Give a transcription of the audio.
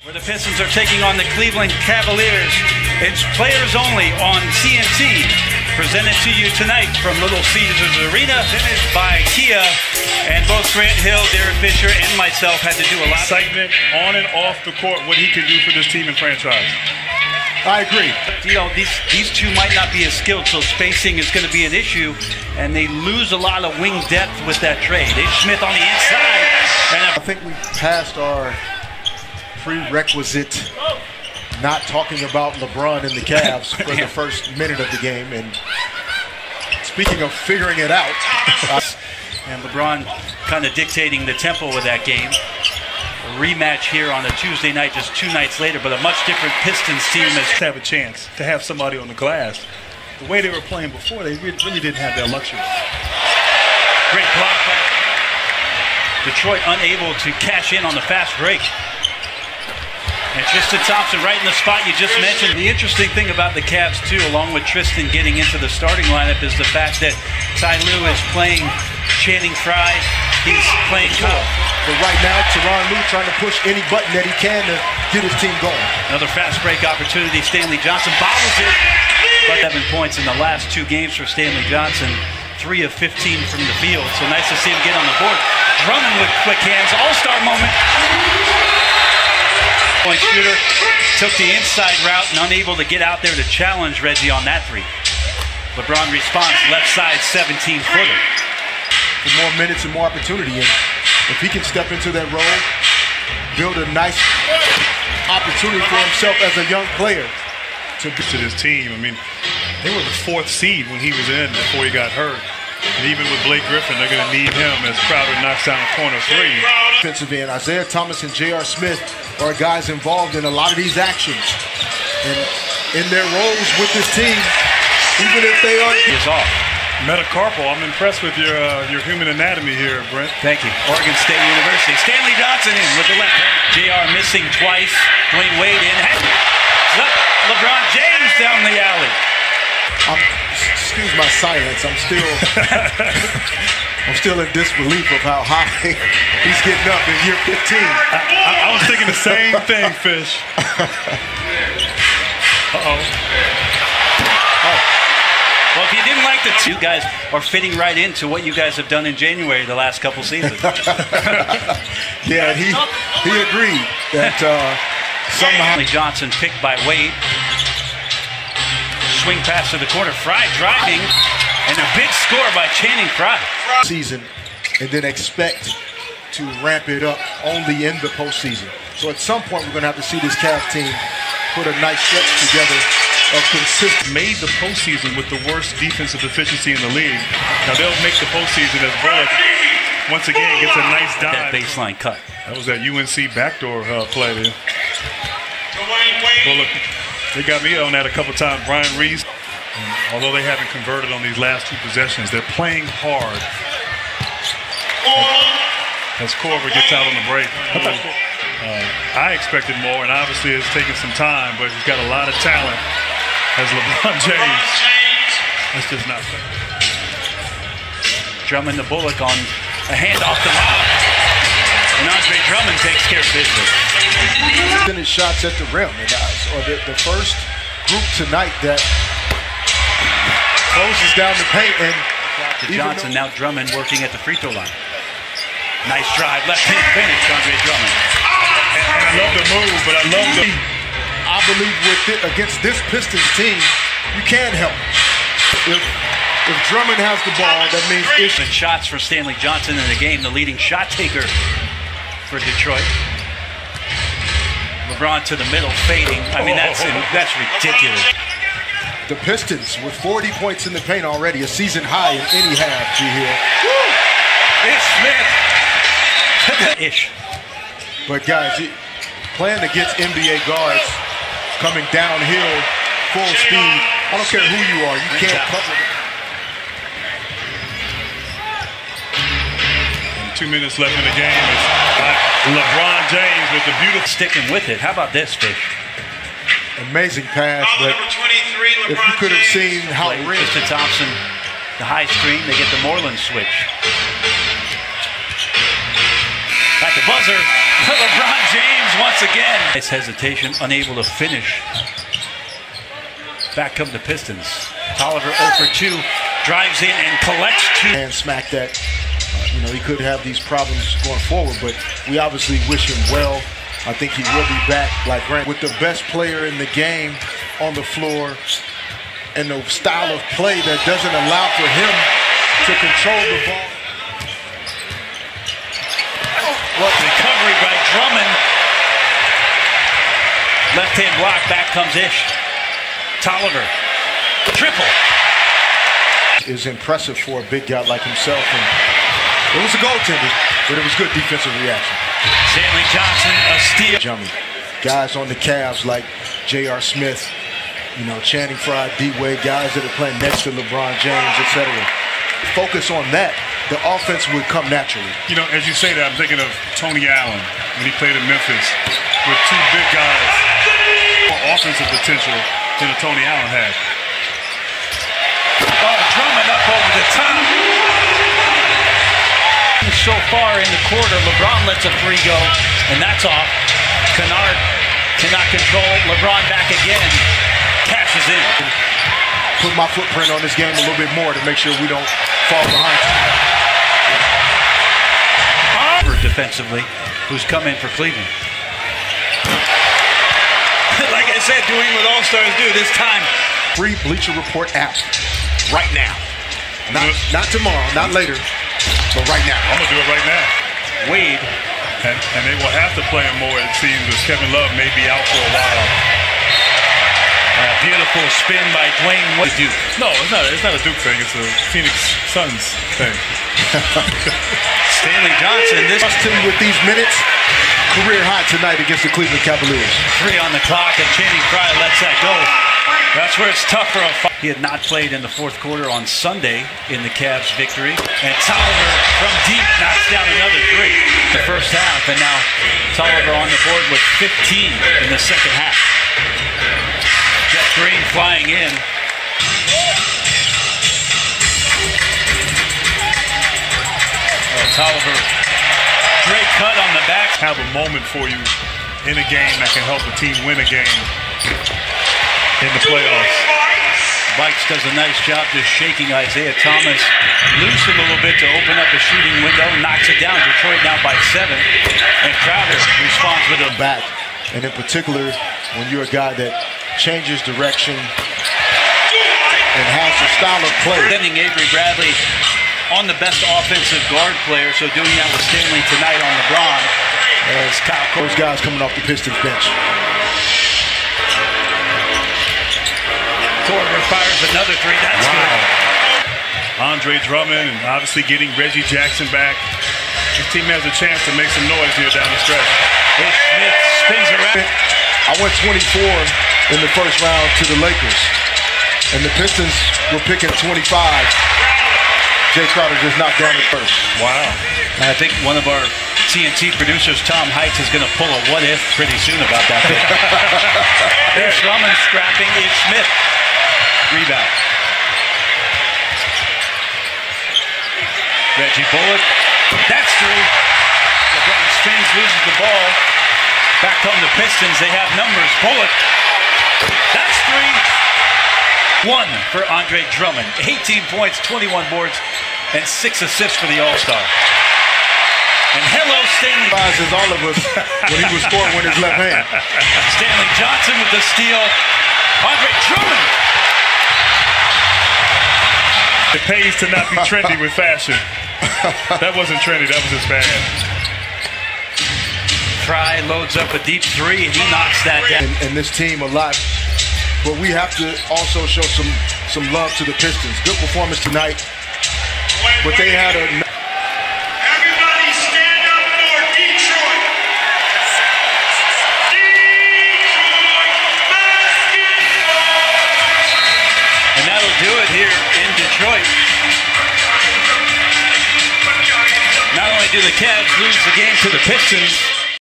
Where the Pistons are taking on the Cleveland Cavaliers. It's players only on TNT. Presented to you tonight from Little Caesars Arena by Kia. And both Grant Hill, Derek Fisher, and myself had to do a lot of excitement on and off the court, what he can do for this team and franchise. I agree. You know, these two might not be as skilled, so spacing is going to be an issue, and they lose a lot of wing depth with that trade. Smith on the inside. And I think we passed our prerequisite not talking about LeBron and the Cavs for the first minute of the game. And speaking of figuring it out, and LeBron kind of dictating the tempo of that game. A rematch here on a Tuesday night, just 2 nights later, but a much different Pistons team has have a chance to have somebody on the glass. The way they were playing before, they really didn't have that luxury. Great block by Detroit, unable to cash in on the fast break. And Tristan Thompson right in the spot you just mentioned. The interesting thing about the Cavs, too, along with Tristan getting into the starting lineup, is the fact that Ty Lue is playing Channing Frye. He's playing Kyle. But right now, Tyronn Lue trying to push any button that he can to get his team going. Another fast break opportunity. Stanley Johnson bobbles it. But 7 points in the last 2 games for Stanley Johnson. 3 of 15 from the field. So nice to see him get on the board. Drummond with quick hands. All-star moment. Point shooter took the inside route and unable to get out there to challenge Reggie on that 3. LeBron responds, left side 17-footer. With more minutes and more opportunity, and if he can step into that role, build a nice opportunity for himself as a young player to this team. I mean, they were the 4th seed when he was in before he got hurt. And even with Blake Griffin, they're going to need him as Crowder knocks down a corner 3. Defensive end, Isaiah Thomas and J.R. Smith are guys involved in a lot of these actions. And in their roles with this team, even if they are... Is off. Metacarpal, I'm impressed with your human anatomy here, Brent. Thank you. Oregon State University. Stanley Johnson in with the left hand. JR missing twice. Dwayne Wade in. LeBron James down the alley. Excuse my silence. I'm still in disbelief of how high he's getting up in year 15. I was thinking the same thing, Fish. Uh-oh. Well, if you didn't like the two guys are fitting right into what you guys have done in January the last couple seasons. Yeah, he agreed that somehow Johnson picked by Wade. Swing pass to the corner. Frye driving, and a big score by Channing Frye. Season, and then expect to ramp it up only in the postseason. So at some point, we're going to have to see this Cavs team put a nice stretch together of consistent. Made the postseason with the worst defensive efficiency in the league. Now they'll make the postseason as Bullock once again gets a nice dive. That baseline cut. That was that UNC backdoor play there. Bullock. They got me on that a couple times. Brian Reese, although they haven't converted on these last 2 possessions, they're playing hard. As Korver gets out on the break. I expected more, and obviously it's taken some time, but he's got a lot of talent as LeBron James. That's just not fair. Drummond to Bullock on a handoff to Lob. And Andre Drummond takes care of business. Finish shots at the rim, or the first group tonight that closes down the paint. And Johnson, now Drummond working at the free throw line. Nice drive, left hand finish, Andre Drummond. And I love the move, but I love the... I believe against this Pistons team, you can't help. If Drummond has the ball, that means it's... Shots for Stanley Johnson in the game, the leading shot taker for Detroit. LeBron to the middle, fading. I mean, that's ridiculous. The Pistons with 40 points in the paint already, a season high in any half, G here. It's Smith. Ish. But guys, playing against NBA guards, coming downhill, full speed. I don't care who you are, you can't cover it. 2 minutes left in the game. LeBron James with the beautiful sticking with it. How about this, Fish? Amazing pass, but if you could have seen how Tristan Thompson, the high screen, they get the Moreland switch. At the buzzer, LeBron James once again. Nice hesitation, unable to finish. Back come the Pistons. Tolliver 0 for 2, drives in and collects 2. And smack that. He could have these problems going forward, but we obviously wish him well. I think he will be back, like Grant, with the best player in the game on the floor and the style of play that doesn't allow for him to control the ball. What recovery by Drummond. Left-hand block, back comes Ish. Tolliver, triple. Is impressive for a big guy like himself, and it was a goaltender, but it was good defensive reaction. Stanley Johnson, a steal. Jummy. Guys on the Cavs like J.R. Smith, Channing Frye, D-Wade, guys that are playing next to LeBron James, etc. Focus on that. The offense would come naturally. As you say that, I'm thinking of Tony Allen when he played in Memphis with 2 big guys, more offensive potential than Tony Allen had. Oh, Drummond up over the top. So far in the quarter, LeBron lets a 3 go, and that's off. Kennard cannot control. LeBron back again, cashes in. Put my footprint on this game a little bit more to make sure we don't fall behind. Defensively, who's come in for Cleveland. Like I said, doing what All-Stars do this time. Free Bleacher Report app right now. Not tomorrow, not later, but right now. I'm going to do it right now. Wade. And they will have to play him more, it seems, as Kevin Love may be out for a while. Beautiful spin by Dwayne Wade. Duke. No, it's not a Duke thing. It's a Phoenix Suns thing. Stanley Johnson, trust him with these minutes. Career high tonight against the Cleveland Cavaliers. 3 on the clock, and Channing Frye lets that go. That's where it's tough for a fight. He had not played in the 4th quarter on Sunday in the Cavs' victory. And Tolliver from deep knocks down another 3. The first half, and now Tolliver on the board with 15 in the second half. Jeff Green flying in. Tolliver, great cut on the back. Have a moment for you in a game that can help a team win a game in the playoffs. Bikes does a nice job just shaking Isaiah Thomas loose a little bit to open up a shooting window, knocks it down. Detroit now by 7. And Crowder responds with a back. And in particular, when you're a guy that changes direction and has the style of play. Sending Avery Bradley on the best offensive guard player, so doing that with Stanley tonight on LeBron. As Kyle those guys coming off the Pistons bench. Korver fires another 3. That's good. Andre Drummond, and obviously getting Reggie Jackson back. This team has a chance to make some noise here down the stretch. Ish Smith spins around. I went 24 in the first round to the Lakers, and the Pistons were picking 25. Jay Crowder just knocked down the first. Wow. And I think one of our TNT producers, Tom Heights, is going to pull a what-if pretty soon about that pick. There's Drummond scrapping Ish Smith. Rebound. Reggie Bullock. That's 3. LeBron spins, loses the ball. Back home the Pistons. They have numbers. Bullock. That's 3. 1 for Andre Drummond. 18 points, 21 boards, and 6 assists for the All-Star. And hello, Stanley. As all of us when he was scoring with his left hand. Stanley Johnson with the steal. Andre Drummond. It pays to not be trendy with fashion. That wasn't trendy. That was just bad. Frye loads up a deep 3, and he knocks that down. And this team a lot. But we have to also show some love to the Pistons. Good performance tonight. But they had a... Everybody stand up for Detroit. Detroit basketball. And that'll do it here in Detroit. Not only do the Cavs lose the game to the Pistons,